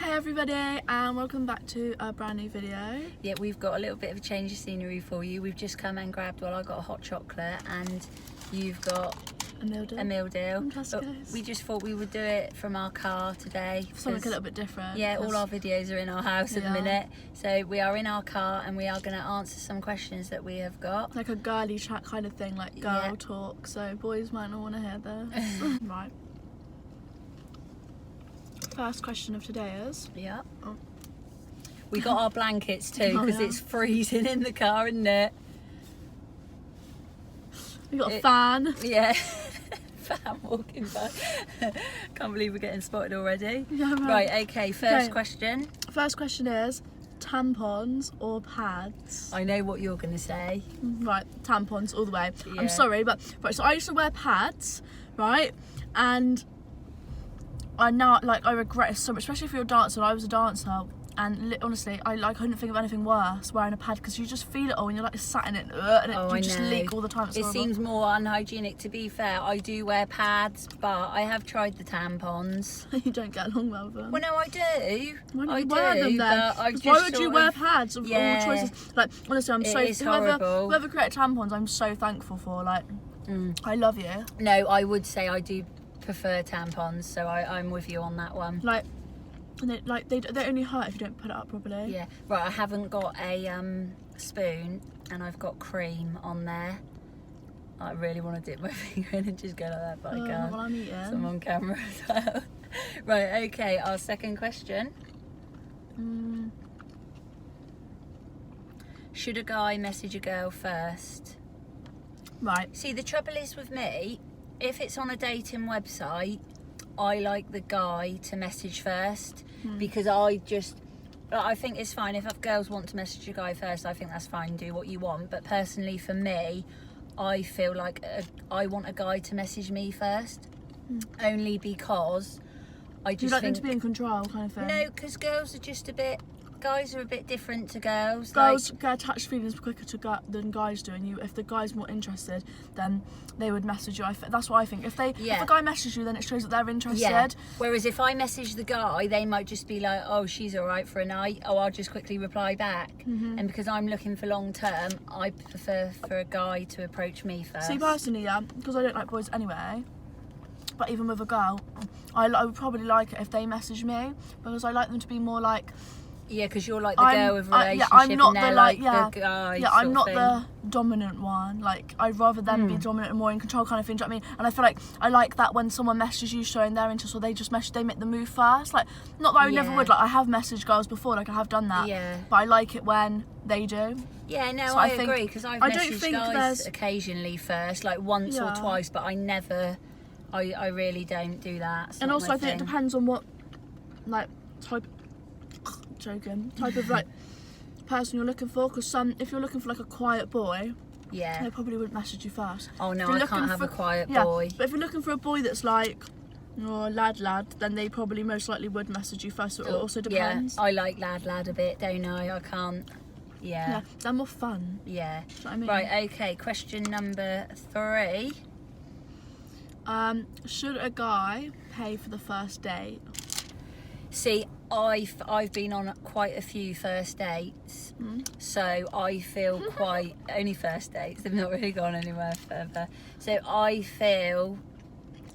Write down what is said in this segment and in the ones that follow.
Hey everybody, and welcome back to a brand new video. Yeah, we've got a little bit of a change of scenery for you. We've just come and grabbed, well, I got a hot chocolate and you've got A meal deal. But we just thought we would do it from our car today. Something a little bit different. Yeah, all our videos are in our house at the minute. So we are in our car and we are going to answer some questions that we have got. Like a girly chat kind of thing, like girl talk. So boys might not want to hear this. Right. First question of today is... Yeah. Oh. We got our blankets too because it's freezing in the car, isn't it? We got a fan. Yeah. Fan walking by. Can't believe we're getting spotted already. Yeah, right, okay, first question. First question is tampons or pads? I know what you're going to say. Right, tampons all the way. Yeah. I'm sorry, but right, so I used to wear pads, right? And I now, like, I regret it so much, especially if you're a dancer. I was a dancer, and honestly, I couldn't think of anything worse wearing a pad because you just feel it all, and you're like sat in it, and you just leak all the time. It seems more unhygienic. To be fair, I do wear pads, but I have tried the tampons. You don't get along well with them. Well, no, I do. Why don't you wear them then? Why would you wear pads of all choices? Like, honestly, I'm whoever created tampons, I'm so thankful for. Like, I love you. No, I would say I do prefer tampons, so I'm with you on that one. Like, and they only hurt if you don't put it up properly. Yeah. Right, I haven't got a spoon and I've got cream on there. I really want to dip my finger in and just go like that, but I can't. Well, I'm eating. So I'm on camera as well. Right, okay, our second question. Should a guy message a girl first? Right. See, the trouble is with me, if it's on a dating website, I like the guy to message first because I think it's fine if girls want to message a guy first. I think that's fine, do what you want. But personally, for me, I feel like I want a guy to message me first, only because I just you like them to be in control, kind of thing. No, because guys are a bit different to girls. Girls get attached feelings quicker than guys do, and if the guy's more interested, then they would message you. That's what I think. If a guy messages you, then it shows that they're interested. Yeah. Whereas if I message the guy, they might just be like, oh, she's all right for a night. Oh, I'll just quickly reply back. And because I'm looking for long term, I prefer for a guy to approach me first. See, personally, because I don't like boys anyway, but even with a girl, I would probably like it if they message me, because I like them to be more like... Yeah, because you're like the girl with a relationship, I'm not and they're the guy. Yeah, I'm not the dominant one. Like, I'd rather them be dominant and more in control, kind of thing. Do you know what I mean? And I feel like I like that when someone messages you showing their interest, or they make the move first. Like, not that I never would. Like, I have messaged girls before. Like, I have done that. Yeah. But I like it when they do. Yeah, no, so I agree, because I've messaged guys occasionally first, like once or twice, but I really don't do that. And also, I think it depends on what, like, type of like person you're looking for, because if you're looking for like a quiet boy, they probably wouldn't message you first. Oh no, I can't have a quiet boy. But if you're looking for a boy that's like lad, then they probably most likely would message you first. So it also depends. Yeah, I like lad a bit, don't I? I can't. Yeah, they're more fun. Yeah. Do you know what I mean? Right, okay, question number 3. Should a guy pay for the first date? See, I've been on quite a few first dates, so I feel quite only first dates. They've not really gone anywhere further. So I feel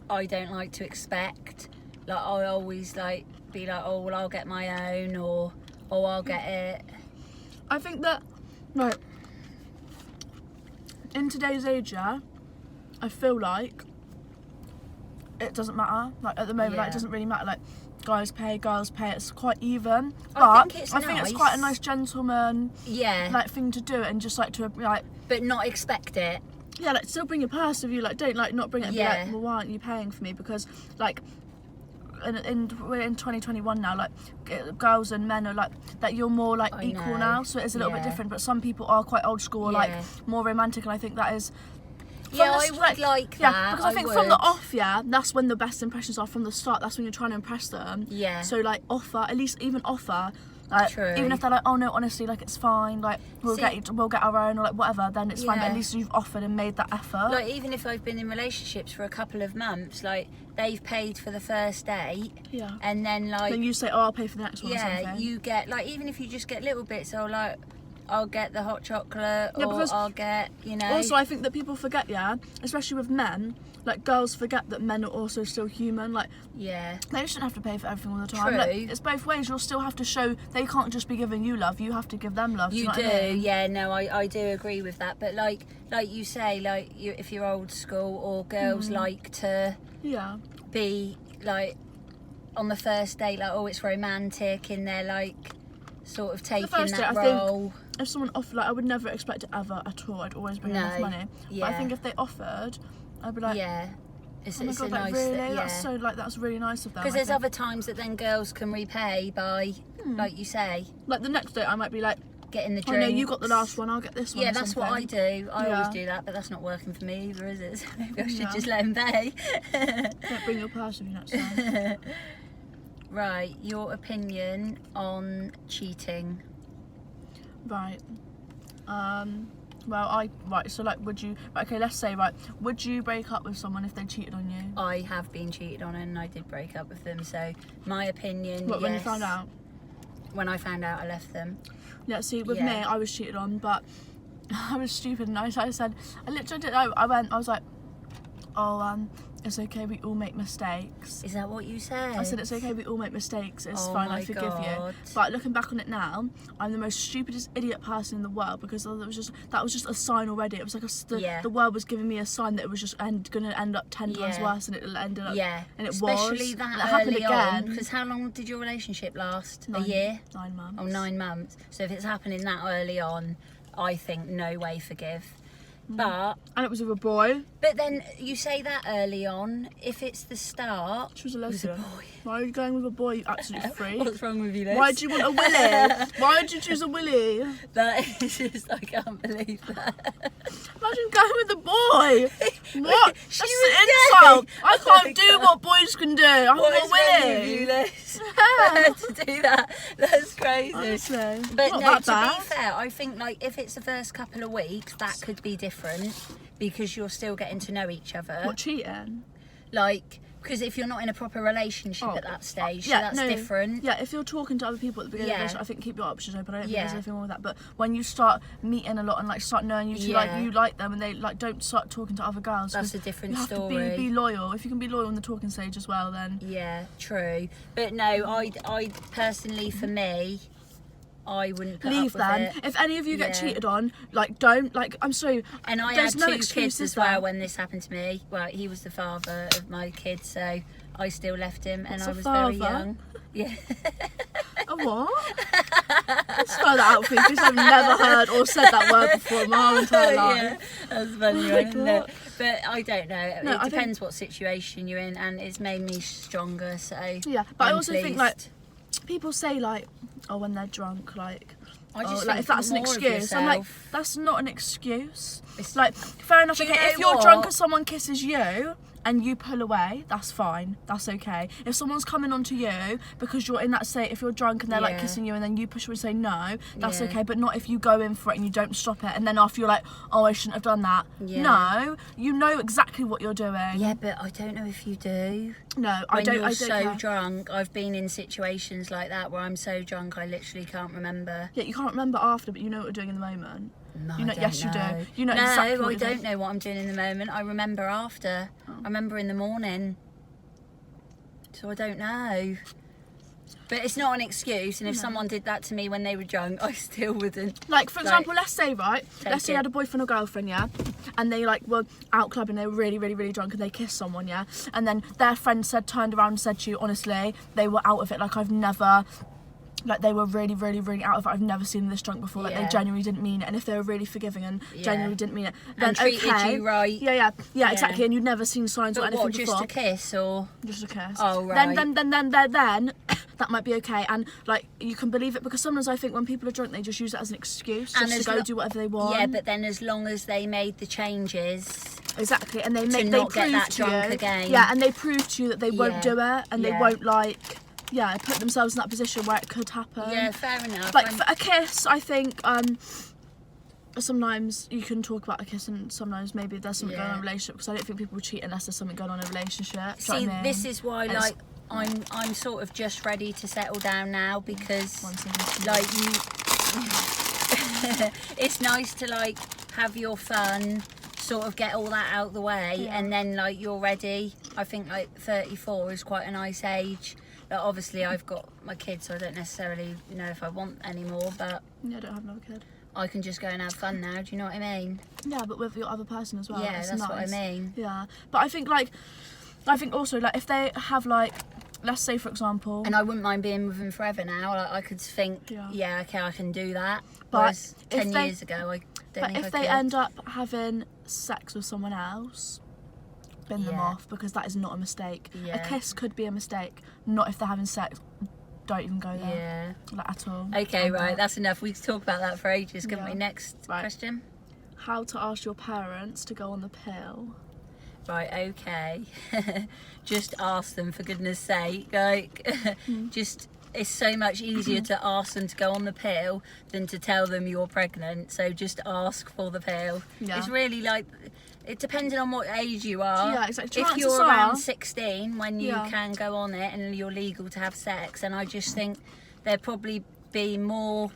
I don't like to expect. Like, I always like be like, oh well, I'll get my own, or oh, I'll get it. I think that in today's age, I feel like it doesn't matter. Like, at the moment, like, it doesn't really matter. Like, guys pay, girls pay. It's quite even. I think it's quite a nice gentleman, like, thing to do, and just like but not expect it. Yeah, like, still bring your purse with you. Like, don't like not bring it. And be like, well, why aren't you paying for me? Because like, we're in 2021 now. Like, girls and men are like that. You're more like equal now, so it is a little bit different. But some people are quite old school, or like more romantic, and I think that is. I would like that. Yeah, because I think from the off, that's when the best impressions are. From the start, that's when you're trying to impress them. Yeah. So like, even offer. Like, True. even if they're like, oh no, honestly, like it's fine, like we'll get our own, or like whatever, then it's fine. But at least you've offered and made that effort. Like, even if I've been in relationships for a couple of months, like they've paid for the first date, and then like then you say, oh, I'll pay for the next one. Yeah, or something. you get like, even if you just get little bits, or like I'll get the hot chocolate, or I'll get, you know. Also, I think that people forget, especially with men. Like, girls forget that men are also still human. Like, they shouldn't have to pay for everything all the time. True. Like, it's both ways. You'll still have to show, they can't just be giving you love. You have to give them love. You know do, what I mean? yeah. No, I do agree with that. But like you say, like if you're old school, or girls like to be like on the first date, like, oh, it's romantic, and they're like sort of taking that role. If someone offered, like, I would never expect it ever at all. I'd always bring enough money. But I think if they offered, I'd be like, it's, oh my it's God, a like, nice really? That's so, like, that's really nice of them. Because there's other times that then girls can repay by, like you say, like the next day I might be like, getting the drinks. Oh no, you got the last one, I'll get this one. Yeah, that's what I do. I always do that, but that's not working for me either, is it? So maybe I should just let him pay. Don't bring your purse with you next time. Right, your opinion on cheating. Right. Well, so like, would you, okay, let's say, would you break up with someone if they cheated on you? I have been cheated on, and I did break up with them, so my opinion, What, when you found out? When I found out, I left them. Yeah, see, with me, I was cheated on, but I was stupid, and I said, I literally did, I was like, oh, it's okay, we all make mistakes. Is that what you said? I said, it's okay, we all make mistakes, it's fine, I forgive you. But looking back on it now, I'm the most stupidest idiot person in the world, because that was just a sign already. It was like the world was giving me a sign that it was just going to end up 10 times worse than it ended up. Yeah, and it especially that it happened early again. Because how long did your relationship last? A year? 9 months. Oh, 9 months. So if it's happening that early on, I think no way forgive. But and it was with a boy. But then you say that early on. If it's the start, she was a lesbian. Why are you going with a boy, you absolute freak? What's wrong with you, Liz? Why do you want a willy? Why did you choose a willy? That is just, I can't believe that. Imagine going with a boy. What? That's an insult. I can't do what boys can do. I'm not willy. What's wrong with you, Liz? For her to do that, that's crazy. Honestly, but not no, that to bad. be fair, I think like if it's the first couple of weeks, that could be different because you're still getting to know each other. What, cheating? Like, because if you're not in a proper relationship at that stage, so that's different. Yeah, if you're talking to other people at the beginning of the relationship, I think keep your options open. I don't think there's anything wrong with that. But when you start meeting a lot and like start knowing you two, like you like them, and they like don't start talking to other girls. That's a different story. You have to be loyal. If you can be loyal in the talking stage as well, then yeah, true. But no, I personally, for me, I wouldn't put leave up them. with it. If any of you get cheated on, like don't, like, I'm sorry. And I had two kids as well when this happened to me. Well, he was the father of my kids, so I still left him, and I was very young. Yeah. A what? Let's spell that out for you, because I've never heard or said that word before in my whole entire life. Yeah, that's funny, isn't it? But I don't know. No, it depends what situation you're in, and it's made me stronger. So yeah, but I also think like people say like, oh, when they're drunk, like, I just like if that's an excuse, I'm like, that's not an excuse. It's like, fair enough. Okay, if you're what? drunk and someone kisses you and you pull away, that's fine, that's okay. If someone's coming onto you because you're in that state, if you're drunk and they're like kissing you and then you push away and say no, that's okay. But not if you go in for it and you don't stop it, and then after you're like, oh, I shouldn't have done that. No, you know exactly what you're doing. Yeah, but I don't know if you do. No, I don't. You're I don't so care. drunk. I've been in situations like that where I'm so drunk I literally can't remember. Yeah, you can't remember after, but you know what you're doing in the moment. No, you know, I don't yes, know. you do. You know exactly what I you're don't doing. know what I'm doing in the moment. I remember after. I remember in the morning. So I don't know. But it's not an excuse, and if someone did that to me when they were drunk, I still wouldn't. Like, for example, let's say you had a boyfriend or girlfriend, yeah, and they like were out clubbing, they were really, really, really drunk, and they kissed someone, yeah, and then their friend turned around and said to you, honestly, they were out of it, like I've never. Like they were really, really, really out of it. I've never seen them this drunk before. Like they genuinely didn't mean it. And if they were really forgiving and genuinely didn't mean it, then and treated you right. Yeah, exactly. And you'd never seen signs or anything before. Just a kiss or just a kiss? Oh right. Then that might be okay. And like you can believe it, because sometimes I think when people are drunk, they just use it as an excuse just to go do whatever they want. Yeah, but then as long as they made the changes. Exactly, and they prove that drunk you, again. yeah, and they prove to you that they won't do it, and they won't like. put themselves in that position where it could happen. Yeah, fair enough. Like for a kiss, I think sometimes you can talk about a kiss, and sometimes maybe there's something going on in a relationship, because I don't think people would cheat unless there's something going on in a relationship. See, I mean? This is why, like, I'm sort of just ready to settle down now, because like it's nice to like have your fun, sort of get all that out the way, and then like you're ready. I think like 34 is quite a nice age. Like, obviously I've got my kids, so I don't necessarily know if I want any more, but I don't have another kid. I can just go and have fun now, do you know what I mean? Yeah, but with your other person as well. Yeah, that's nice. What I mean. Yeah, but I think also, like, if they have, like, let's say for example, and I wouldn't mind being with them forever now. Like, I could think, okay, I can do that. But whereas 10 years ago, I don't think I could. But if they end up having sex with someone else, bin them off, because that is not a mistake. A kiss could be a mistake, not if they're having sex. Don't even go there. Like, at all. Okay, right, that's enough. We could talk about that for ages, couldn't we? Next question. How to ask your parents to go on the pill. Right, okay. Just ask them, for goodness sake. Like, just, it's so much easier to ask them to go on the pill than to tell them you're pregnant. So just ask for the pill. Yeah. It's really like, it depends on what age you are. Yeah, exactly. If you're around 16 when you can go on it and you're legal to have sex, and I just think there'd probably be more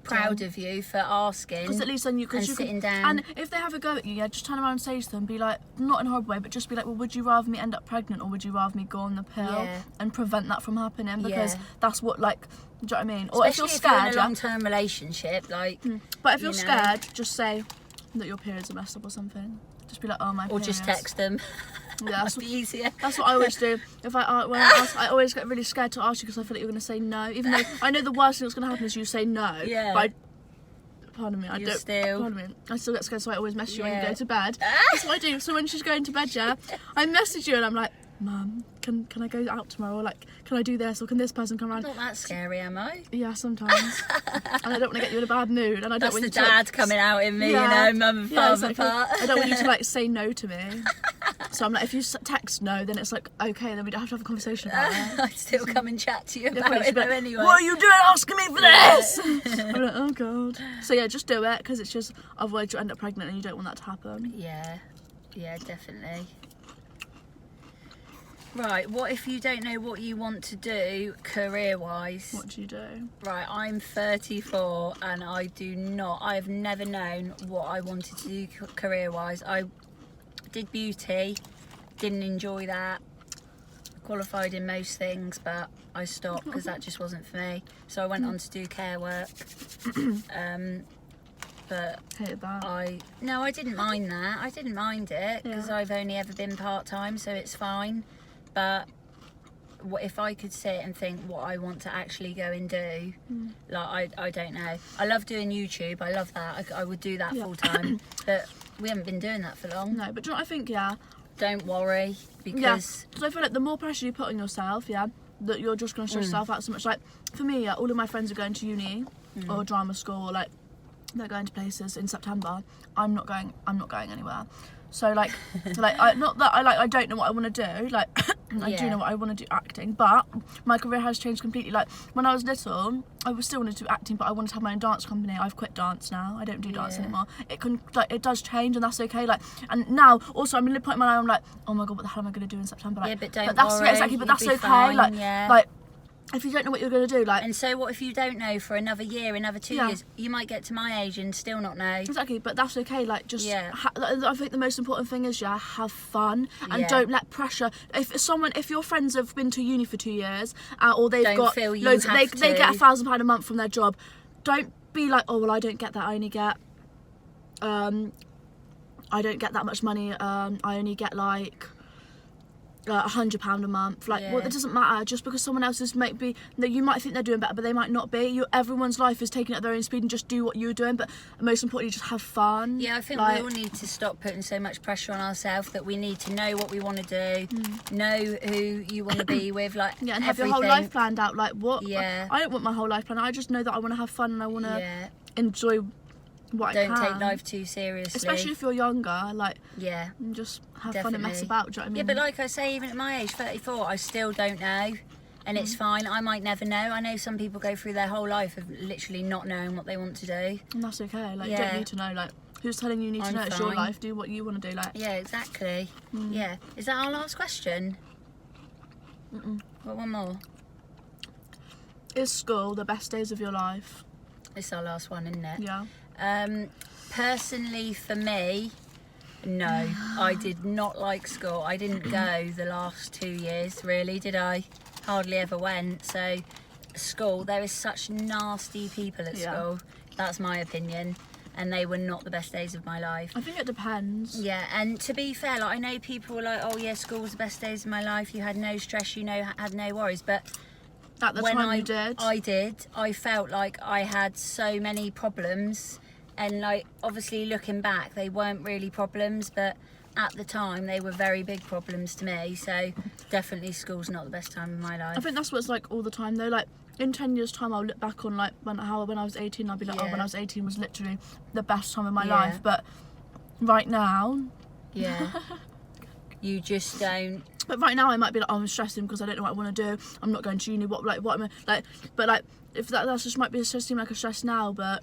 proud of you for asking, because at least then you can sitting down. And if they have a go at you, just turn around and say to them, be like, not in a horrible way, but just be like, well, would you rather me end up pregnant, or would you rather me go on the pill and prevent that from happening? Because that's what, like, do you know what I mean? Or especially if you're in a long-term relationship, like. But if you're scared, just say that your periods are messed up or something. Just be like, oh, my periods. Or just text them. Yeah, that'd be easier. That's what I always do. When I ask, I always get really scared to ask you, because I feel like you're going to say no, even though I know the worst thing that's going to happen is you say no. Yeah. But pardon me, I still get scared, so I always message you when you go to bed. That's what I do. So when she's going to bed, I message you and I'm like, Mum, can I go out tomorrow? Or like, can I do this? Or can this person come around? Not that scary, am I? Yeah, sometimes. And I don't want to get you in a bad mood. And I don't want you to, dad coming out in me, you know, mum and father part. I don't want you to like say no to me. So I'm like, if you text no, then it's like, okay, then we don't have to have a conversation about it. I'd still come and chat to you about it anyway. What are you doing asking me for this? I'm like, oh God. So yeah, just do it, because it's just, otherwise you'll end up pregnant and you don't want that to happen. Yeah, definitely. Right, what if you don't know what you want to do career-wise? What do you do? Right, I'm 34 and I've never known what I wanted to do career-wise. I did beauty, didn't enjoy that. Qualified in most things, but I stopped because that just wasn't for me. So I went on to do care work. But hated that. I didn't mind that. I didn't mind it, because I've only ever been part-time, so it's fine. But what if I could sit and think what I want to actually go and do? Like, I don't know. I love doing YouTube. I love that. I would do that full time. But we haven't been doing that for long. No, but do you know what I think? Don't worry, because I feel like the more pressure you put on yourself, that you're just going to stress yourself out so much. Like, for me, all of my friends are going to uni or drama school, or like they're going to places in September. I'm not going anywhere. So like I don't know what I want to do. Like I do know what I want to do, acting, but my career has changed completely. Like when I was little, I still wanted to do acting, but I wanted to have my own dance company. I've quit dance now. I don't do dance anymore. It does change, and that's okay. Like, and now also I'm in the point in my life, I'm like, oh my God, what the hell am I going to do in September? Like, but don't that's, worry. Exactly, but that's okay. Fine, like if you don't know what you're going to do, like... And so what if you don't know for another year, another 2 years? You might get to my age and still not know. Exactly, but that's okay. Like, just... I think the most important thing is, have fun. And don't let pressure... If your friends have been to uni for 2 years, or they've got loads... They get £1,000 a month from their job, don't be like, oh, well, I don't get that. I only get... I don't get that much money. I only get, like... £100 a month, like, well, it doesn't matter. Just because someone else is you might think they're doing better, but they might not be. Everyone's life is taking at their own speed, and just do what you're doing. But most importantly, just have fun. Yeah, I think we all need to stop putting so much pressure on ourselves. That we need to know what we want to do, know who you want to be with, like and have your whole life planned out. Like what? Yeah. I don't want my whole life planned out. I just know that I want to have fun and I want to enjoy. Don't take life too seriously, especially if you're younger. Like, and just have fun and mess about. Do you know what I mean? Yeah, but like I say, even at my age, 34, I still don't know. and it's fine. I might never know. I know some people go through their whole life of literally not knowing what they want to do. And that's okay. Like, you don't need to know. Like, who's telling you need to know? It's your life. Do what you want to do. Like, yeah, exactly. Yeah. Is that our last question? Got one more. Is school the best days of your life? It's our last one, isn't it? Yeah. Personally, for me, no. I did not like school. I didn't go the last 2 years, really, did I? Hardly ever went. So, school, there is such nasty people at school. That's my opinion. And they were not the best days of my life. I think it depends. Yeah, and to be fair, like, I know people were like, oh yeah, school was the best days of my life. You had no stress, you know, had no worries. But at the time you did. I felt like I had so many problems. And like, obviously looking back, they weren't really problems, but at the time they were very big problems to me. So definitely school's not the best time of my life. I think that's what it's like all the time though. Like, in 10 years time I'll look back on like when I was 18, I'll be like, oh, when I was 18 was literally the best time of my life. But right now, you just don't. But right now I might be like, oh, I'm stressing because I don't know what I want to do. I'm not going to uni. What am I like? But like, if that's just might be seem like a stress now, but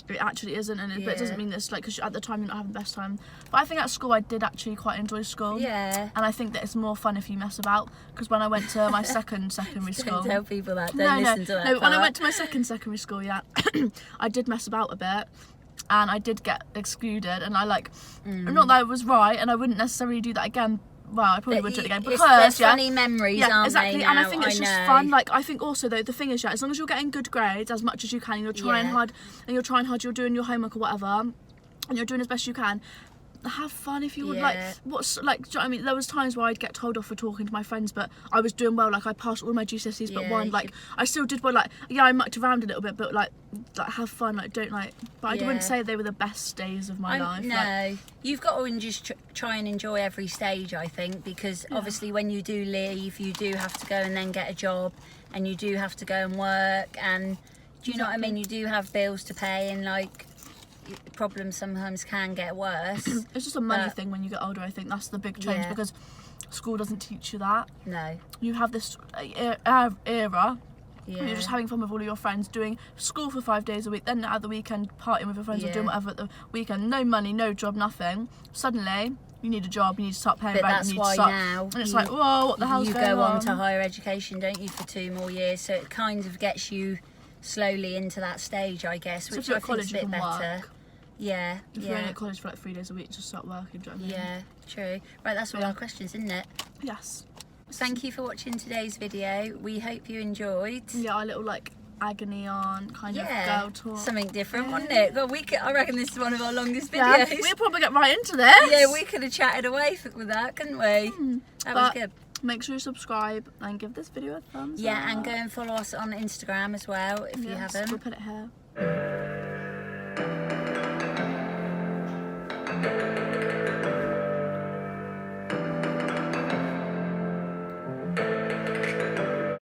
it actually isn't, and but it doesn't mean it's like, because at the time you're not having the best time. But I think at school I did actually quite enjoy school. Yeah. And I think that it's more fun if you mess about, because when I went to my second secondary school. Don't tell people that. Don't listen to that. No, when I went to my second secondary school, I did mess about a bit. And I did get excluded, and I like, not that I was right, and I wouldn't necessarily do that again. Well, I probably would do it again because there's funny memories, aren't exactly. they, And now? I think it's just fun. Like, I think also though, the thing is, as long as you're getting good grades as much as you can, and you're trying hard, you're doing your homework or whatever, and you're doing as best you can. Have fun if you would. Like, what's like, do you know what I mean? There was times where I'd get told off for talking to my friends, but I was doing well. Like, I passed all my GCSEs but one. Like, I still did well. Like, I mucked around a little bit, but like have fun. Like, don't like. But I wouldn't say they were the best days of my life. No, like, you've got to just try and enjoy every stage, I think, because obviously when you do leave, you do have to go and then get a job, and you do have to go and work, and do you know what I mean? You do have bills to pay, and like, problems sometimes can get worse. It's just a money thing when you get older. I think that's the big change, because school doesn't teach you that. No. You have this era. You're just having fun with all of your friends, doing school for 5 days a week, then at the weekend partying with your friends or doing whatever at the weekend. No money, no job, nothing. Suddenly you need a job, you need to start paying rent, you need to start, now and it's like, whoa, what the hell's going on? You go on to higher education, don't you, for 2 more years, so it kind of gets you slowly into that stage, I guess, which I think is a bit better. Work. Yeah, if you're only at college for like 3 days a week, just start working, do you know what I mean? Yeah, true. Right, that's all our questions, isn't it? Yes. Thank you for watching today's video. We hope you enjoyed. Yeah, our little like agony on kind of girl talk. Something different, wasn't it? Well, I reckon this is one of our longest videos. Yeah, we'll probably get right into this. Yeah, we could have chatted away with that, couldn't we? That was good. Make sure you subscribe and give this video a thumbs up. Yeah, and go and follow us on Instagram as well if you haven't. We'll put it here.